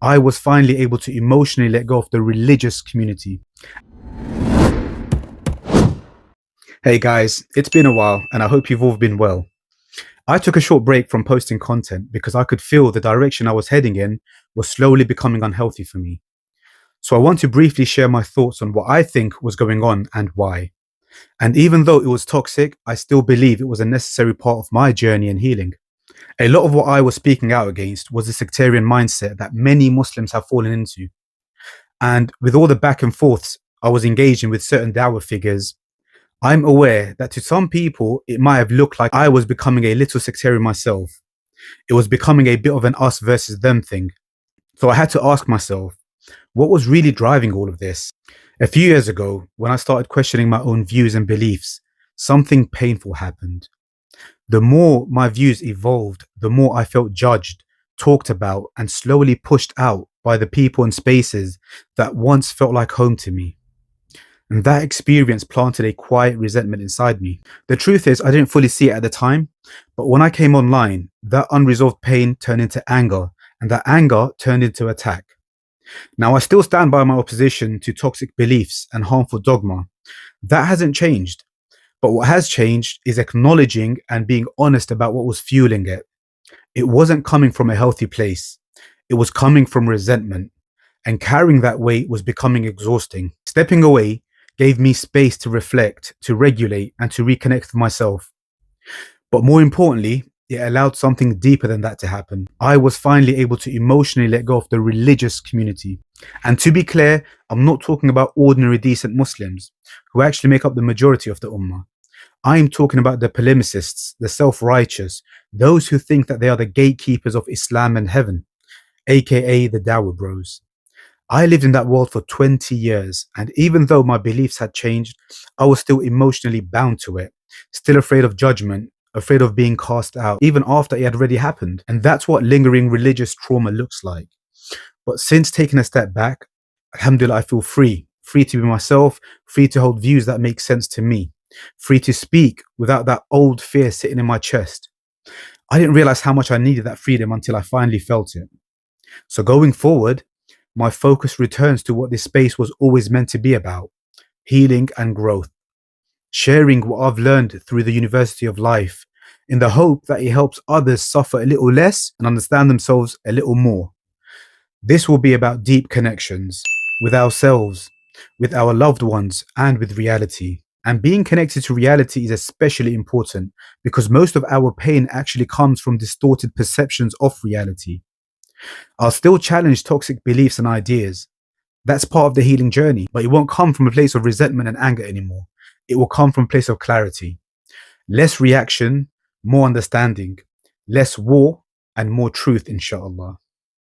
I was finally able to emotionally let go of the religious community. Hey guys, it's been a while and I hope you've all been well. I took a short break from posting content because I could feel the direction I was heading in was slowly becoming unhealthy for me. So I want to briefly share my thoughts on what I think was going on and why. And even though it was toxic, I still believe it was a necessary part of my journey and healing. A lot of what I was speaking out against was the sectarian mindset that many Muslims have fallen into. And with all the back and forths I was engaging with certain dawah figures, I'm aware that to some people, it might have looked like I was becoming a little sectarian myself. It was becoming a bit of an us versus them thing. So I had to ask myself, what was really driving all of this? A few years ago, when I started questioning my own views and beliefs, something painful happened. The more my views evolved, the more I felt judged, talked about, and slowly pushed out by the people and spaces that once felt like home to me. And that experience planted a quiet resentment inside me. The truth is, I didn't fully see it at the time, but when I came online, that unresolved pain turned into anger, and that anger turned into attack. Now, I still stand by my opposition to toxic beliefs and harmful dogma. That hasn't changed. But what has changed is acknowledging and being honest about what was fueling it. It wasn't coming from a healthy place. It was coming from resentment. And carrying that weight was becoming exhausting. Stepping away gave me space to reflect, to regulate, and to reconnect with myself. But more importantly, it allowed something deeper than that to happen. I was finally able to emotionally let go of the religious community. And to be clear, I'm not talking about ordinary decent Muslims who actually make up the majority of the Ummah. I am talking about the polemicists, the self-righteous, those who think that they are the gatekeepers of Islam and heaven, aka the Dawah Bros. I lived in that world for 20 years, and even though my beliefs had changed, I was still emotionally bound to it, still afraid of judgment, afraid of being cast out, even after it had already happened. And that's what lingering religious trauma looks like. But since taking a step back, alhamdulillah, I feel free to be myself, free to hold views that make sense to me, free to speak without that old fear sitting in my chest. I didn't realize how much I needed that freedom until I finally felt it. So going forward, my focus returns to what this space was always meant to be about: healing and growth, sharing what I've learned through the University of Life, in the hope that it helps others suffer a little less and understand themselves a little more. This will be about deep connections with ourselves, with our loved ones, and with reality. And being connected to reality is especially important because most of our pain actually comes from distorted perceptions of reality. I'll still challenge toxic beliefs and ideas. That's part of the healing journey, but it won't come from a place of resentment and anger anymore. It will come from a place of clarity. Less reaction, more understanding. Less war and more truth, inshallah.